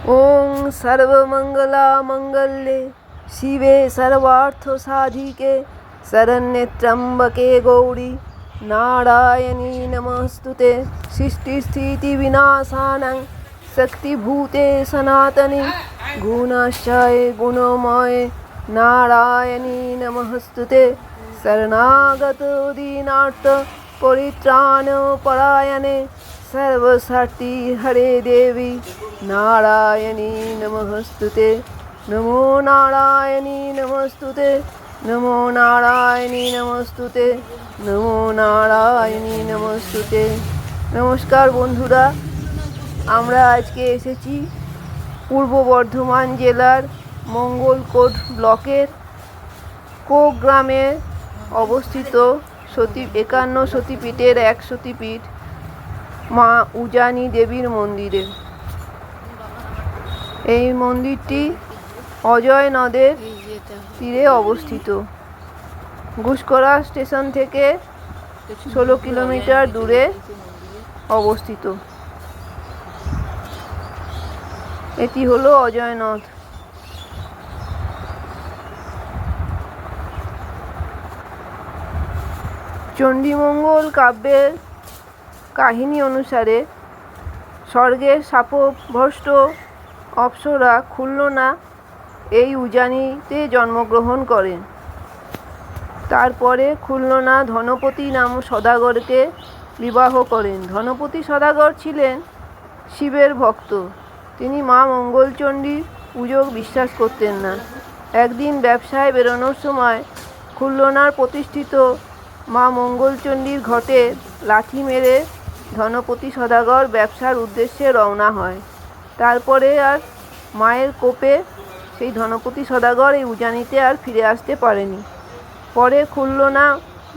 ओं सर्वमंगलामंगल्ये शिवे सर्वार्थसाधिके शरण्ये त्र्यंबके गौरी नारायणी नमस्तुते। सृष्टिस्थितिविनाशानां शक्तिभूते सनातने गुणश्चये गुणमये नारायणी नमस्तुते। शरणागत दीनार्थ परित्राणपरायणे सर्वशक्ति हरे देवी नारायणी नमस्तुते। नमो नारायणी नमस्तुते। नमो नारायणी नमस्तुते। नमो नारायणी नमस्तुते। নমস্কার বন্ধুরা, আমরা আজকে এসেছি পূর্ব বর্ধমান জেলার মঙ্গলকোট ব্লকের কোক গ্রামে অবস্থিত 51 সতীপীঠের এক সতীপীঠ মা উজানি দেবীর মন্দিরে। এই মন্দিরটি অজয় নদের তীরে অবস্থিত। ঘুষকরা স্টেশন থেকে 16 কিলোমিটার দূরে অবস্থিত। এটি হলো অজয় নদ। চণ্ডীমঙ্গল কাব্যের কাহিনী অনুসারে স্বর্গের শাপভ্রষ্ট অপ্সরা খুলনা এই উজানিতে জন্মগ্রহণ করেন। তারপরে খুলনা ধনপতি নাম সদাগরকে বিবাহ করেন। ধনপতি সদাগর ছিলেন শিবের ভক্ত। তিনি মা মঙ্গলচণ্ডীর পুজো বিশ্বাস করতেন না। একদিন ব্যবসায় বেরোনোর সময় খুলনার প্রতিষ্ঠিত মা মঙ্গলচণ্ডীর ঘটে লাথি মেরে ধনপতি সদাগর ব্যবসার উদ্দেশ্যে রওনা হয়। তারপরে আর মায়ের কোপে সেই ধনপতি সদাগর এই উজানিতে আর ফিরে আসতে পারেনি। পরে খুলনা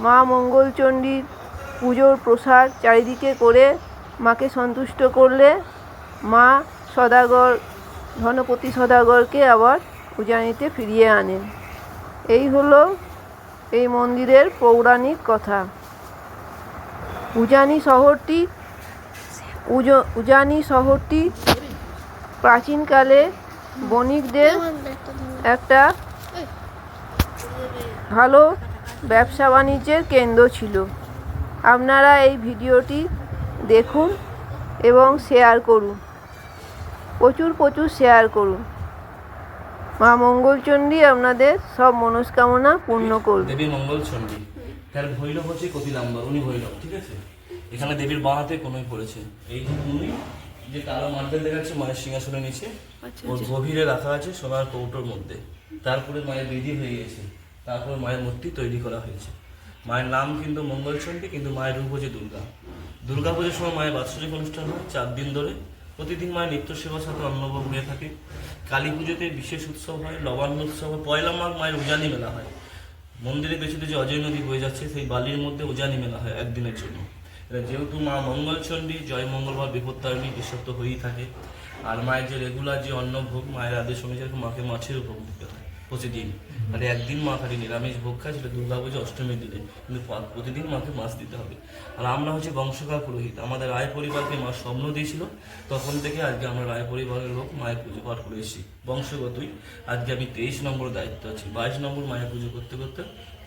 মা মঙ্গলচণ্ডীর পুজোর প্রসার চারিদিকে করে মাকে সন্তুষ্ট করলে মা সদাগর ধনপতি সদাগরকে আবার উজানিতে ফিরিয়ে আনেন। এই হলো এই মন্দিরের পৌরাণিক কথা। উজানি শহরটি প্রাচীনকালে বণিকদের একটা ভালো ব্যবসা বাণিজ্যের কেন্দ্র ছিল। আপনারা এই ভিডিওটি দেখুন এবং শেয়ার করুন, প্রচুর শেয়ার করুন। মা মঙ্গলচণ্ডী আপনাদের সব মনস্কামনা পূর্ণ করুন। দেবী মঙ্গলচণ্ডী, তার ভৈরব হচ্ছে কপিলাম্বর, উনি ভৈরব, ঠিক আছে। এখানে দেবীর বাঁ হাতে কোনোই পড়েছে। এই যে উনি যে কালো মার্বেল দেখাচ্ছে মায়ের সিংহাসনের নিচে, ওর গভীরে রাখা আছে সোনার কৌটোর মধ্যে। তারপরে মায়ের বিধি হয়ে গেছে, তারপরে মায়ের মূর্তি তৈরি করা হয়েছে। মায়ের নাম কিন্তু মঙ্গলচণ্ডী, কিন্তু মায়ের রূপ হচ্ছে দুর্গা। দুর্গা পুজোর সময় মায়ের বাৎসরিক অনুষ্ঠান হয় 4 দিন ধরে। প্রতিদিন মায়ের নিত্য সেবার সাথে অন্নভোগ হয়ে থাকে। কালী পুজোতে বিশেষ উৎসব হয়, নবান্ন উৎসব হয়। পয়লা মাঘ মায়ের উজানি মেলা হয়। মন্দিরে পেছনে যে অজয় নদী বয়ে যাচ্ছে সেই বালির মধ্যে উজানি মেলা হয় একদিনের জন্য। যেহেতু মা মঙ্গলচণ্ডী জয় মঙ্গলবার বিপত্তারিণী এসব তো হয়েই থাকে। আর মায়ের যে রেগুলার যে অন্নভোগ মায়ের আদেশ অনুযায়ী মাকে মাছের ভোগ দিতে হয় প্রতিদিন। আর একদিন মা খালি নিরামিষ ভোগ খায়, সেটা দুর্গা পুজো অষ্টমীর দিনে, কিন্তু প্রতিদিন মাকে মাছ দিতে হবে। আর আমরা হচ্ছে বংশকার পুরোহিত। আমাদের রায় পরিবারকে মা স্বপ্ন দিয়েছিল, তখন থেকে আজকে আমরা রায় পরিবারের লোক মায়ের পুজো পাঠ করে এসেছি বংশগতই। আজকে আমি 23 নম্বর দায়িত্ব আছি। 22 নম্বর মায়ের পুজো করতে করতে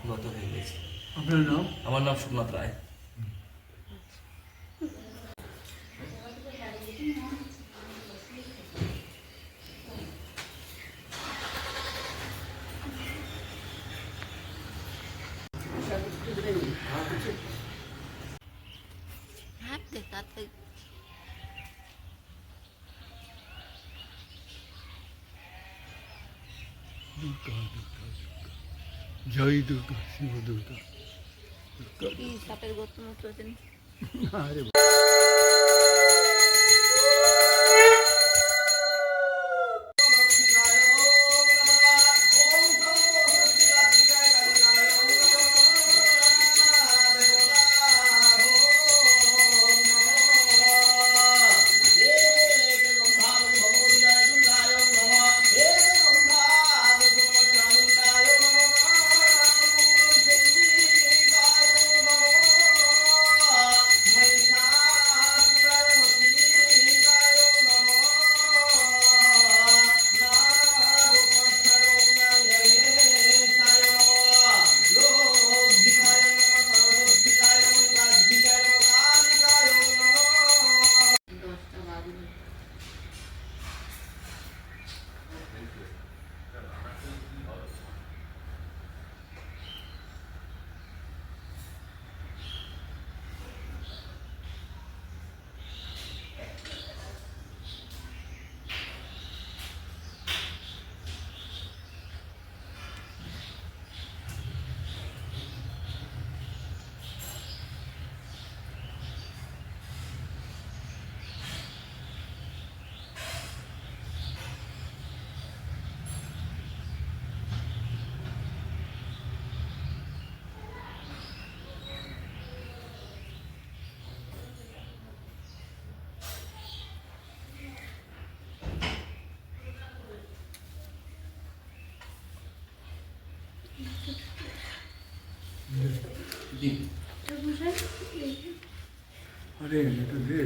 গত হয়ে গেছে। আপনার নাম? আমার নাম সোমনাথ রায়। জয় দুর্গা, শিব দুর্গা। সাপের গর্ত মতো আছেন। আরে দিন। আরে এটা দে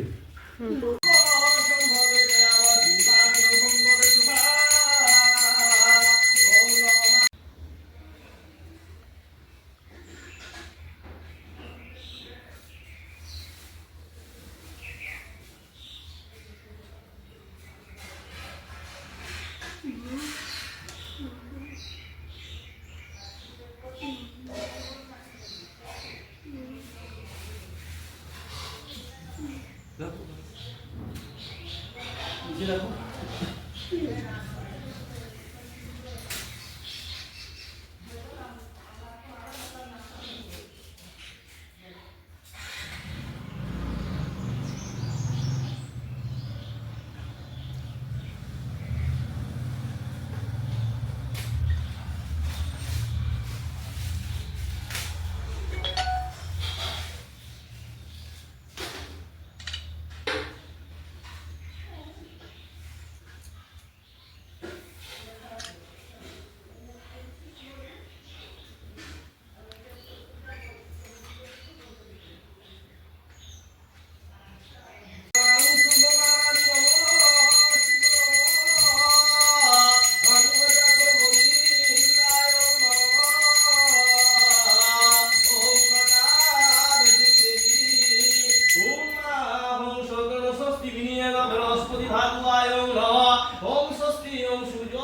রাখো। নিচে রাখো। বৃহস্পতি ভাগুয়ায় ওম ষষ্ঠী ওম সূর্য